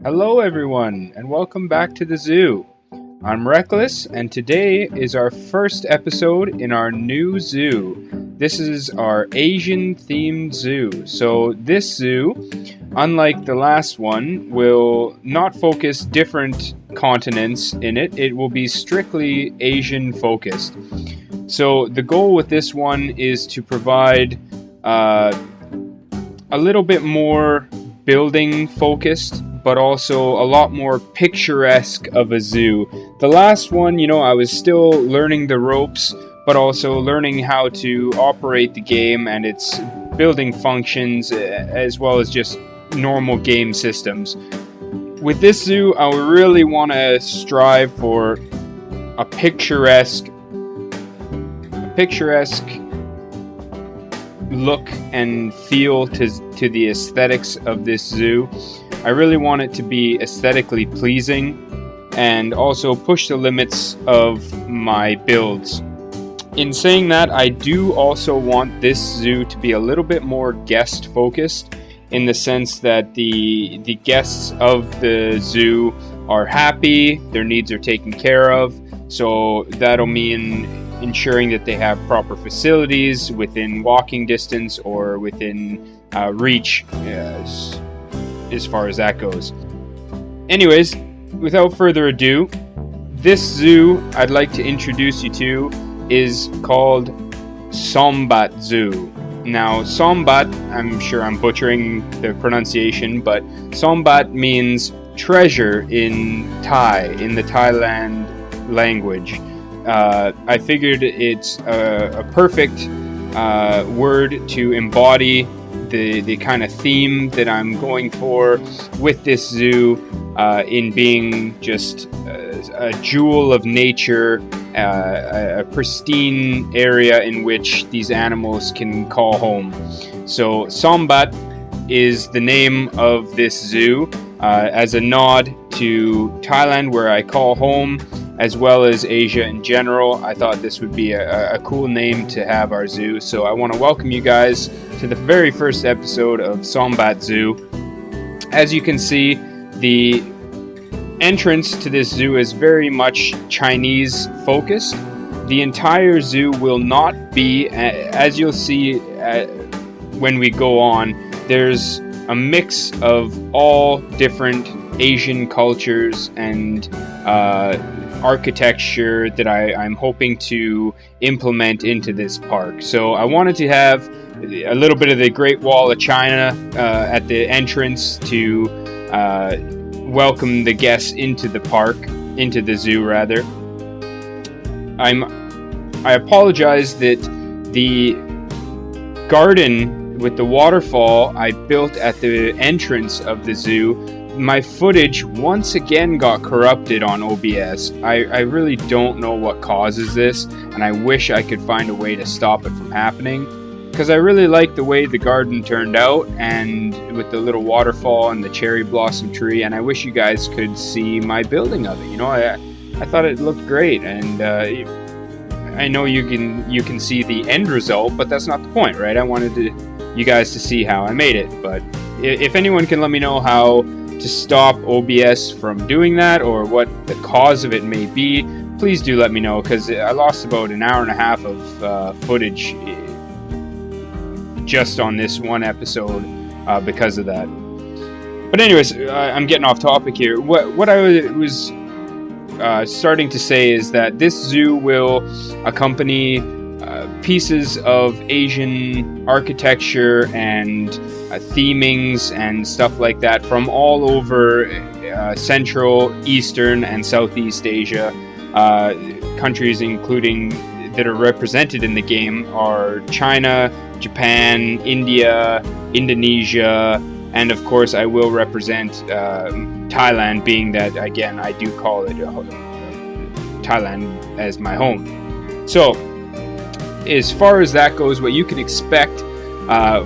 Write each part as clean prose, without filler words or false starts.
Hello, everyone, and welcome back to the zoo. I'm Reckless, and today is our first episode in our new zoo. This is our Asian-themed zoo. So this zoo, unlike the last one, will not focus different continents in it. It will be strictly Asian-focused. So the goal with this one is to provide a little bit more building-focused, but also a lot more picturesque of a zoo. The last one, I was still learning the ropes, but also learning how to operate the game and its building functions, as well as just normal game systems. With this zoo, I really want to strive for a picturesque look and feel to the aesthetics of this zoo. I really want it to be aesthetically pleasing and also push the limits of my builds. In saying that, I do also want this zoo to be a little bit more guest focused, in the sense that the guests of the zoo are happy, their needs are taken care of, so that'll mean ensuring that they have proper facilities within walking distance or within reach, as far as that goes. Anyways, without further ado, this zoo I'd like to introduce you to is called Sombat Zoo. Now, Sombat, I'm sure I'm butchering the pronunciation, but Sombat means treasure in Thai, in the Thailand language. I figured it's a perfect word to embody the kind of theme that I'm going for with this zoo, in being just a jewel of nature, a pristine area in which these animals can call home. So Sombat is the name of this zoo, as a nod to Thailand, where I call home, as well as Asia in general. I thought this would be a cool name to have our zoo, so I want to welcome you guys to the very first episode of Sombat Zoo. As you can see, the entrance to this zoo is very much Chinese focused. The entire zoo will not be, as you'll see when we go on, there's a mix of all different Asian cultures and architecture that I'm hoping to implement into this park. So I wanted to have a little bit of the Great Wall of China at the entrance to welcome the guests into the park, into the zoo rather. I apologize that the garden with the waterfall I built at the entrance of the zoo, my footage once again got corrupted on OBS. I really don't know what causes this, and I wish I could find a way to stop it from happening, because I really like the way the garden turned out, and with the little waterfall and the cherry blossom tree, and I wish you guys could see my building of it. I thought it looked great, and I know you can see the end result, but that's not the point, right? I wanted you guys to see how I made it. But if anyone can let me know how to stop OBS from doing that, or what the cause of it may be, please do let me know, because I lost about an hour and a half of footage just on this one episode because of that. But anyways, I'm getting off topic here. What I was starting to say is that this zoo will accompany pieces of Asian architecture and themings and stuff like that from all over Central, Eastern, and Southeast Asia. Countries including that are represented in the game are China, Japan, India, Indonesia, and of course I will represent Thailand, being that, again, I do call it Thailand as my home. So as far as that goes, what you can expect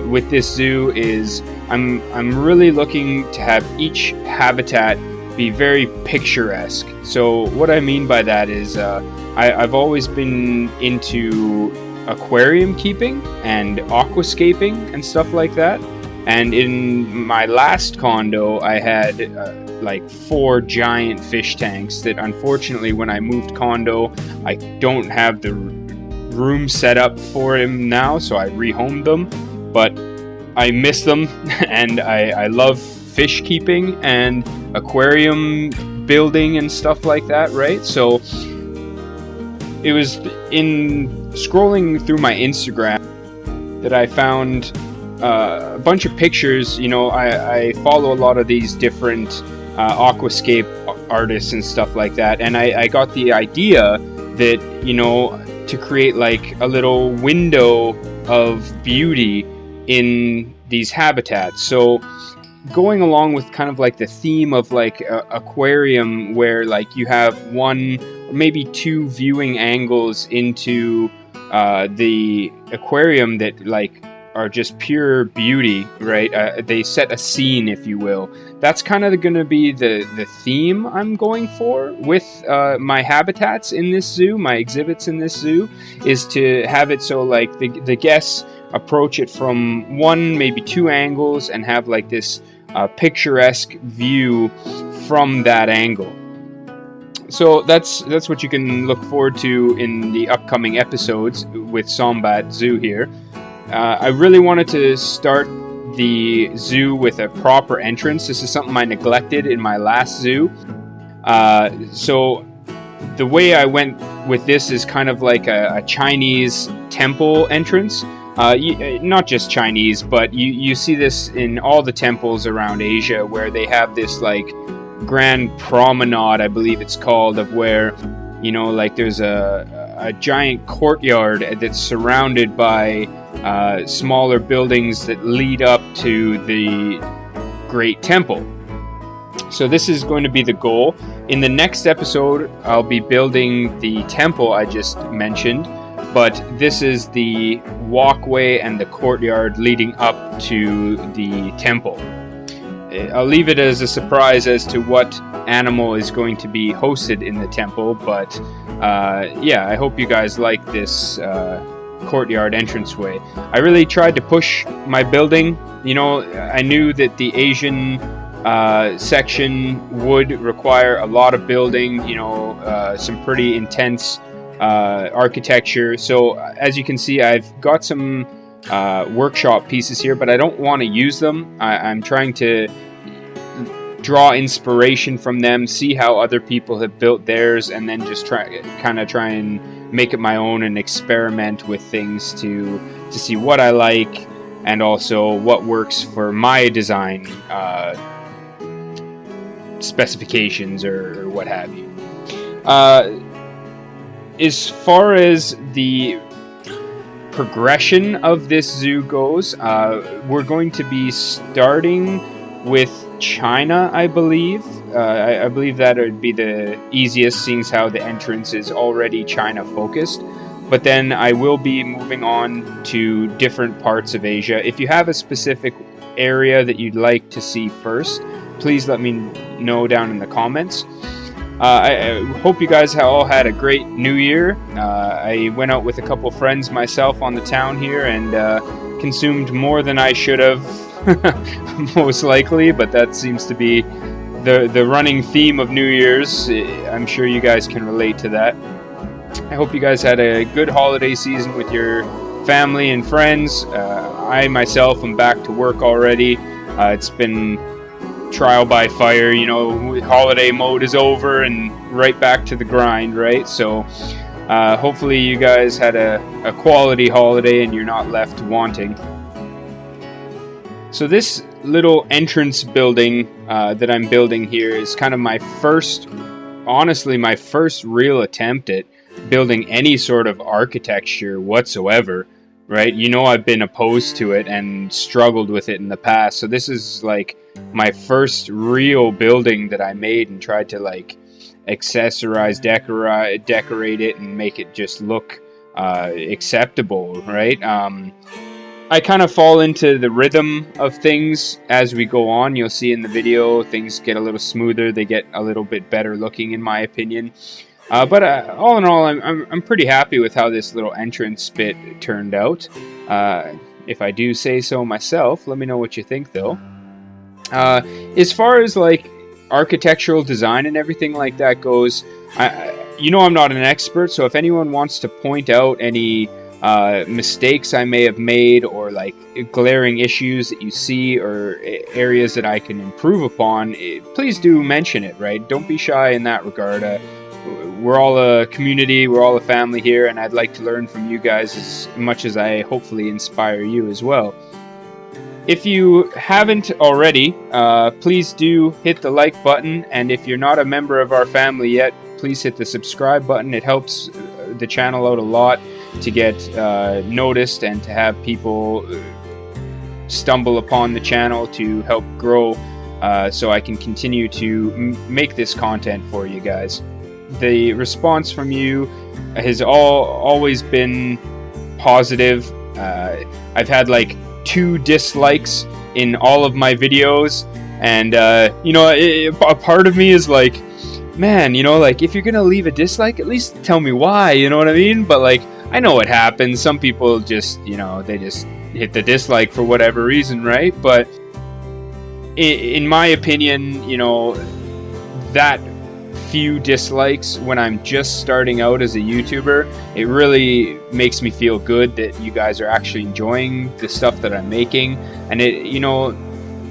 with this zoo is I'm really looking to have each habitat be very picturesque. So what I mean by that is I've always been into aquarium keeping and aquascaping and stuff like that. And in my last condo, I had like 4 giant fish tanks that unfortunately when I moved condo, I don't have the room set up for him now, so I rehomed them. But I miss them and I love fish keeping and aquarium building and stuff like that, right? So it was in scrolling through my Instagram that I found a bunch of pictures. You know, I follow a lot of these different aquascape artists and stuff like that, and I got the idea that, you know, to create like a little window of beauty in these habitats. So going along with kind of like the theme of like aquarium, where like you have 1 or maybe 2 viewing angles into the aquarium that like are just pure beauty, right? They set a scene, if you will. That's kind of going to be the theme I'm going for with my habitats in this zoo, my exhibits in this zoo, is to have it so like the guests approach it from 1, maybe 2 angles and have like this picturesque view from that angle. So that's what you can look forward to in the upcoming episodes with Sombat Zoo here. I really wanted to start the zoo with a proper entrance. This is something I neglected in my last zoo. So the way I went with this is kind of like a Chinese temple entrance. Not just Chinese, but you see this in all the temples around Asia, where they have this like grand promenade, I believe it's called, of where, you know, like there's a giant courtyard that's surrounded by smaller buildings that lead up to the great temple. So this is going to be the goal. In the next episode, I'll be building the temple I just mentioned, but this is the walkway and the courtyard leading up to the temple. I'll leave it as a surprise as to what animal is going to be hosted in the temple, but yeah, I hope you guys like this courtyard entranceway. I really tried to push my building. You know, I knew that the Asian section would require a lot of building, you know, some pretty intense architecture. So as you can see, I've got some workshop pieces here, but I don't want to use them. I'm trying to draw inspiration from them, see how other people have built theirs, and then just try and make it my own and experiment with things to see what I like and also what works for my design specifications or what have you. As far as the progression of this zoo goes, we're going to be starting with China, I believe. I believe that would be the easiest, seeing as how the entrance is already China focused. But then I will be moving on to different parts of Asia. If you have a specific area that you'd like to see first, please let me know down in the comments. I hope you guys all had a great New Year. I went out with a couple friends myself on the town here and consumed more than I should have, most likely, but that seems to be the running theme of New Year's. I'm sure you guys can relate to that. I hope you guys had a good holiday season with your family and friends. I myself am back to work already. It's been trial by fire, you know, holiday mode is over and right back to the grind, right? So hopefully you guys had a quality holiday and you're not left wanting. So this little entrance building that I'm building here is kind of my first real attempt at building any sort of architecture whatsoever, right? You know, I've been opposed to it and struggled with it in the past. So this is like my first real building that I made and tried to like accessorize, decorate it and make it just look acceptable, right? I kind of fall into the rhythm of things as we go on. You'll see in the video things get a little smoother, they get a little bit better looking in my opinion. But all in all, I'm pretty happy with how this little entrance bit turned out. if I do say so myself. Let me know what you think, though. As far as like architectural design and everything like that goes, you know, I'm not an expert, so if anyone wants to point out any mistakes I may have made, or like glaring issues that you see, or areas that I can improve upon, please do mention it, right? Don't be shy in that regard. We're all a community, we're all a family here, and I'd like to learn from you guys as much as I hopefully inspire you as well. If you haven't already, please do hit the like button, and if you're not a member of our family yet, please hit the subscribe button. It helps the channel out a lot to get noticed and to have people stumble upon the channel to help grow, so I can continue to make this content for you guys. The response from you has always been positive. I've had like 2 dislikes in all of my videos, and you know, a part of me is like, man, you know, like if you're gonna leave a dislike, at least tell me why, you know what I mean? But like, I know what happens. Some people just, you know, they just hit the dislike for whatever reason, right? But in my opinion, you know, that few dislikes when I'm just starting out as a YouTuber, it really makes me feel good that you guys are actually enjoying the stuff that I'm making. And it, you know,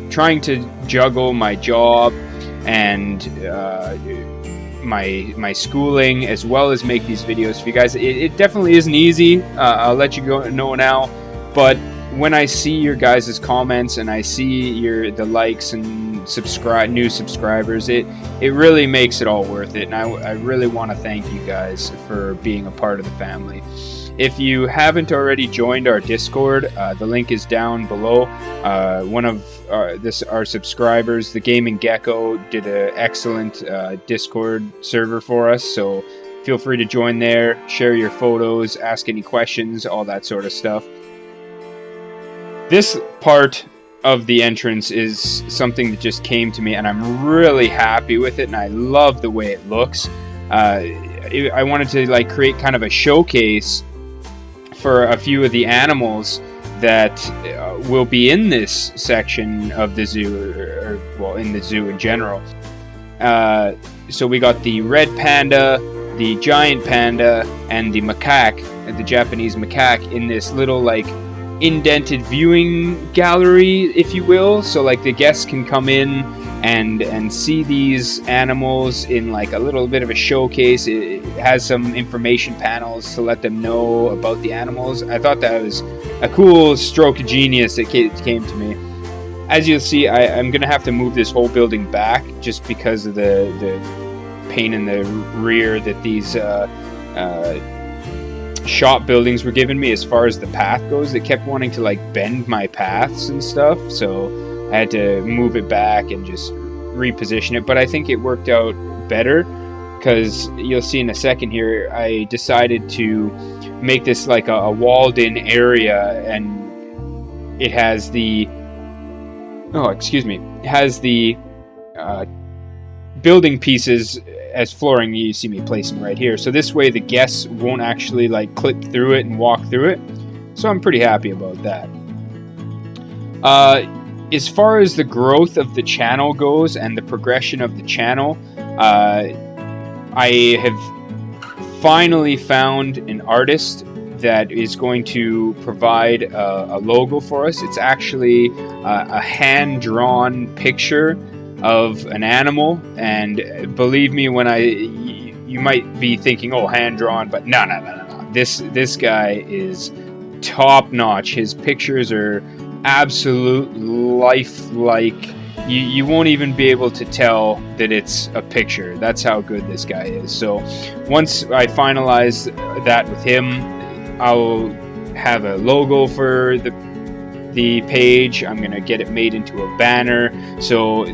trying to juggle my job and my schooling, as well as make these videos for you guys, it definitely isn't easy. I'll let you know now. But when I see your guys' comments and I see the likes and new subscribers, it really makes it all worth it. And I really want to thank you guys for being a part of the family. If you haven't already joined our Discord, the link is down below. One of our subscribers, the Gaming Gecko, did an excellent Discord server for us, so feel free to join there, share your photos, ask any questions, all that sort of stuff. This part of the entrance is something that just came to me, and I'm really happy with it, and I love the way it looks. I wanted to like create kind of a showcase for a few of the animals that will be in this section of the zoo, or well, in the zoo in general. So we got the red panda, the giant panda, and the macaque, the Japanese macaque, in this little like indented viewing gallery, if you will. So like the guests can come in and see these animals in like a little bit of a showcase. It has some information panels to let them know about the animals. I thought that was a cool stroke of genius that came to me. As you'll see, I'm gonna have to move this whole building back just because of the pain in the rear that these shop buildings were giving me as far as the path goes. They kept wanting to like bend my paths and stuff, so I had to move it back and just reposition it. But I think it worked out better, because you'll see in a second here, I decided to make this like a walled in area, and it has the building pieces as flooring. You see me placing right here, so this way the guests won't actually like clip through it and walk through it. So I'm pretty happy about that. As far as the growth of the channel goes and the progression of the channel, I have finally found an artist that is going to provide a logo for us. It's actually a hand-drawn picture of an animal, and believe me when you might be thinking, oh, hand-drawn, but no. This guy is top-notch. His pictures are absolute lifelike. You won't even be able to tell that it's a picture. That's how good this guy is. So once I finalize that with him, I'll have a logo for the page. I'm gonna get it made into a banner, so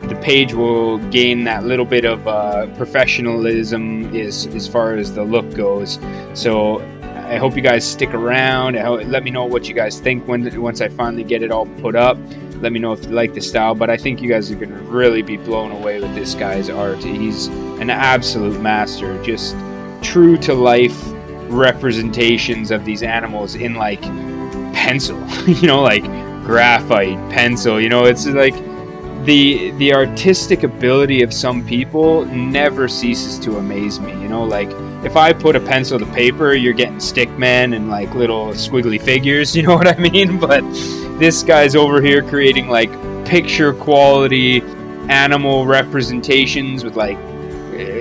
the page will gain that little bit of professionalism as far as the look goes. So I hope you guys stick around. Let me know what you guys think once I finally get it all put up. Let me know if you like the style, but I think you guys are going to really be blown away with this guy's art. He's an absolute master, just true to life representations of these animals in like pencil, like graphite pencil. It's like the artistic ability of some people never ceases to amaze me. Like if I put a pencil to paper, you're getting stickmen and like little squiggly figures, you know what I mean? But this guy's over here creating like picture quality animal representations with like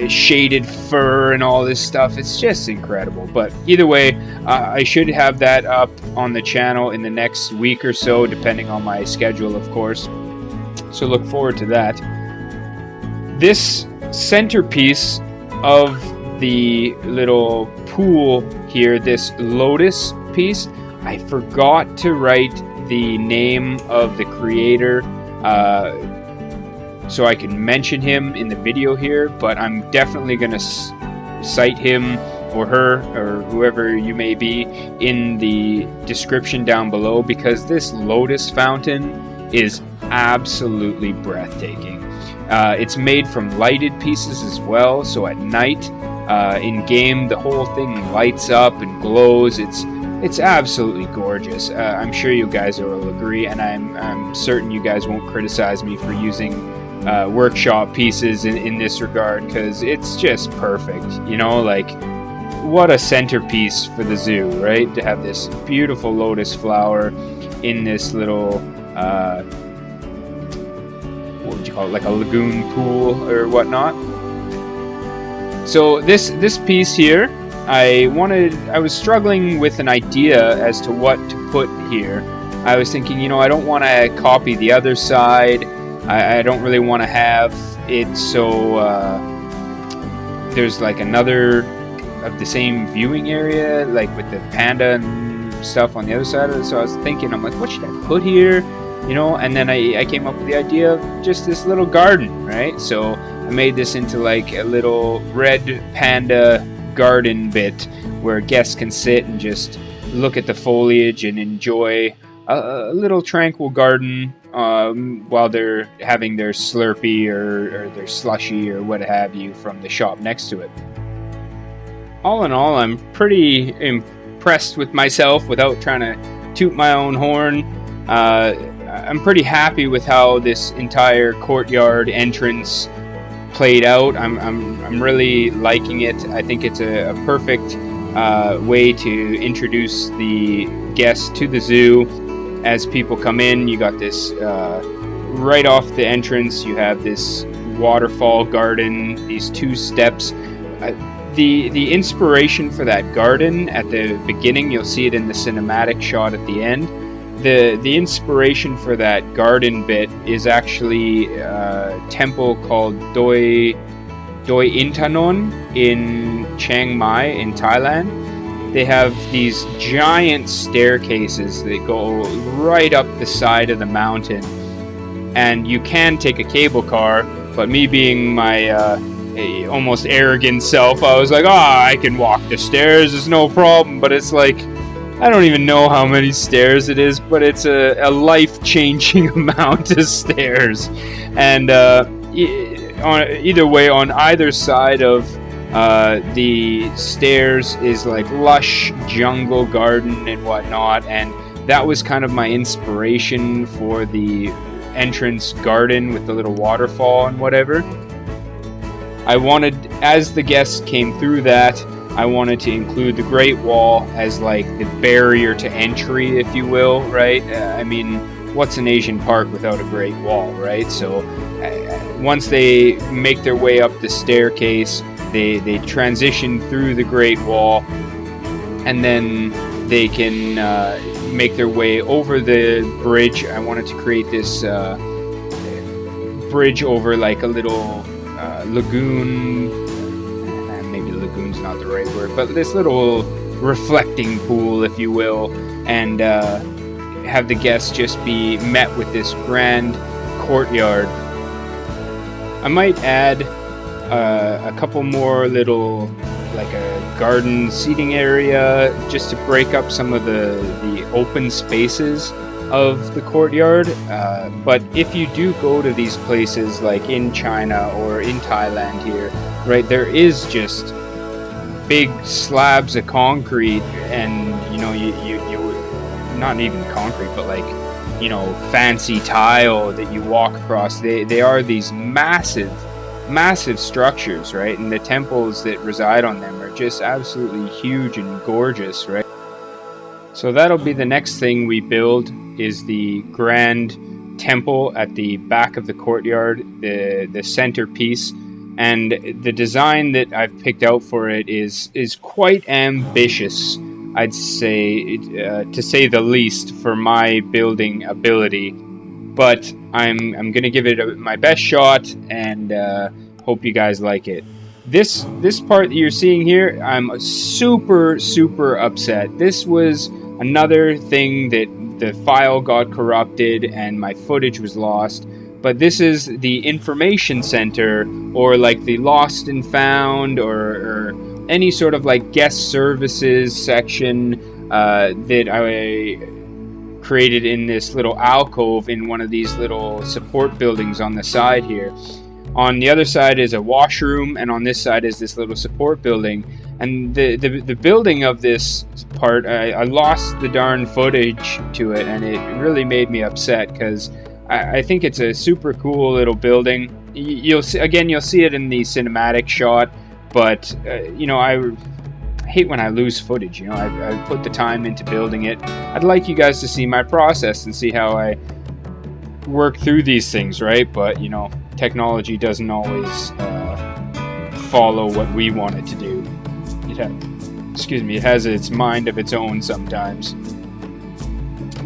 shaded fur and all this stuff. It's just incredible. But either way, I should have that up on the channel in the next week or so, depending on my schedule, of course. So look forward to that. This centerpiece of the little pool here, this lotus piece, I forgot to write the name of the creator so I can mention him in the video here, but I'm definitely going to cite him or her or whoever you may be in the description down below, because this Lotus Fountain is absolutely breathtaking. It's made from lighted pieces as well, so at night in game the whole thing lights up and glows. It's absolutely gorgeous. I'm sure you guys will agree, and I'm certain you guys won't criticize me for using workshop pieces in this regard, because it's just perfect. Like what a centerpiece for the zoo, right? To have this beautiful lotus flower in this little what would you call it, like a lagoon pool or whatnot. So this piece here, I was struggling with an idea as to what to put here. I was thinking, I don't want to copy the other side. I don't really want to have it so there's like another of the same viewing area, like with the panda and stuff on the other side of it. So I was thinking, I'm like, what should I put here? And then I came up with the idea of just this little garden, right? So I made this into like a little red panda garden bit where guests can sit and just look at the foliage and enjoy a little tranquil garden while they're having their Slurpee or their slushy or what have you from the shop next to it. All in all, I'm pretty impressed with myself without trying to toot my own horn. I'm pretty happy with how this entire courtyard entrance played out. I'm really liking it. I think it's a perfect way to introduce the guests to the zoo. As people come in, you got this right off the entrance, you have this waterfall garden, these 2 steps. The inspiration for that garden at the beginning, you'll see it in the cinematic shot at the end. The inspiration for that garden bit is actually a temple called Doi Intanon in Chiang Mai in Thailand. They have these giant staircases that go right up the side of the mountain, and you can take a cable car, but me being my almost arrogant self, I was like, I can walk the stairs, there's no problem. But it's like, I don't even know how many stairs it is, but it's a life-changing amount of stairs. And either way, on either side of the stairs is like lush jungle garden and whatnot, and that was kind of my inspiration for the entrance garden with the little waterfall and whatever. I wanted, as the guests came through that, I wanted to include the Great Wall as like the barrier to entry, if you will, right? I mean, what's an Asian park without a Great Wall, right? So once they make their way up the staircase, they transition through the Great Wall, and then they can make their way over the bridge. I wanted to create this bridge over like a little lagoon. Maybe lagoon's not the right word, but this little reflecting pool, if you will, and have the guests just be met with this grand courtyard. I might add a couple more little, like a garden seating area, just to break up some of the open spaces of the courtyard. But if you do go to these places like in China or in Thailand here, right, there is just big slabs of concrete, and you not even concrete, but like, you know, fancy tile that you walk across. They are these massive structures, right? And the temples that reside on them are just absolutely huge and gorgeous, right? So that'll be the next thing we build, is the grand temple at the back of the courtyard, the centerpiece. And the design that I've picked out for it is quite ambitious, I'd say, to say the least, for my building ability. But I'm gonna give it my best shot, and hope you guys like it. This part that you're seeing here, I'm super upset. This was another thing that the file got corrupted and my footage was lost. But this is the information center, or like the lost and found, or any sort of like guest services section that I created in this little alcove in one of these little support buildings on the side here. On the other side is a washroom, and on this side is this little support building. And the building of this part, I lost the darn footage to it, and it really made me upset, because I think it's a super cool little building. You'll see it in the cinematic shot, but you know, I hate when I lose footage. You know, I put the time into building it. I'd like you guys to see my process and see how I work through these things, right? But you know, technology doesn't always follow what we want it to do. It has its mind of its own sometimes.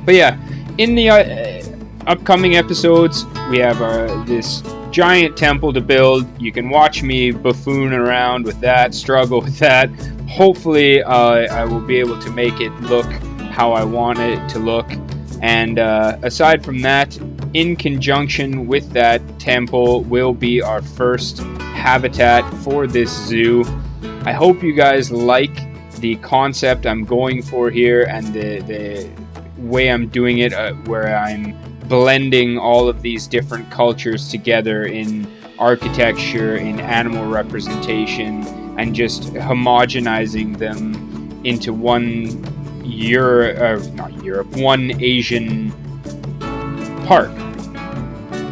But yeah, in the upcoming episodes, we have this giant temple to build. You can watch me buffoon around with that, struggle with that. Hopefully, I will be able to make it look how I want it to look. And aside from that, in conjunction with that temple will be our first habitat for this zoo. I hope you guys like the concept I'm going for here, and the way I'm doing it, where I'm blending all of these different cultures together in architecture, in animal representation, and just homogenizing them into one one Asian park.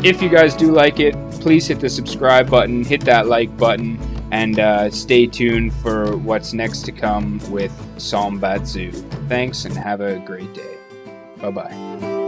If you guys do like it, please hit the subscribe button, hit that like button, and stay tuned for what's next to come with Sombat Zoo. Thanks, and have a great day. Bye-bye.